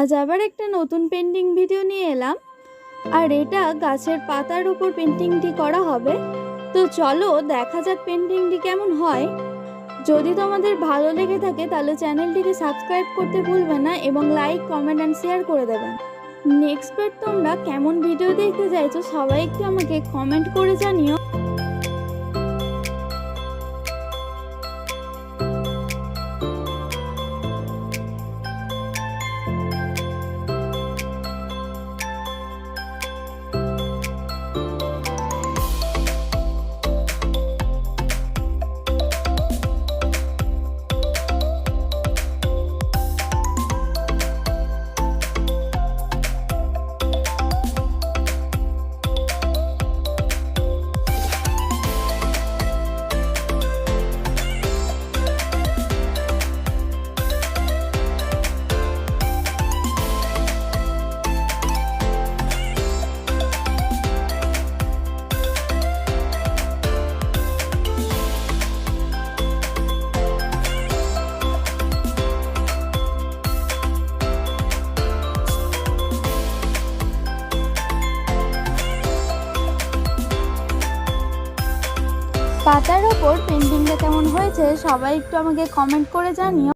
আজ আবার একটা নতুন পেন্টিং ভিডিও নিয়ে এলাম। আর এটা গাছের পাতার উপর পেন্টিংটি করা হবে। তো চলো দেখা যাক পেন্টিংটি কেমন হয়। যদি তোমাদের ভালো লেগে থাকে তাহলে চ্যানেলটিকে সাবস্ক্রাইব করতে ভুলবে না এবং লাইক, কমেন্ট অ্যান্ড শেয়ার করে দেবেন। নেক্সট বার তোমরা কেমন ভিডিও দেখতে চাইছো সবাই একটু আমাকে কমেন্ট করে জানিও। পাতার ওপর পেন্টিংটা কেমন হয়েছে সবাই একটু আমাকে কমেন্ট করে জানিও।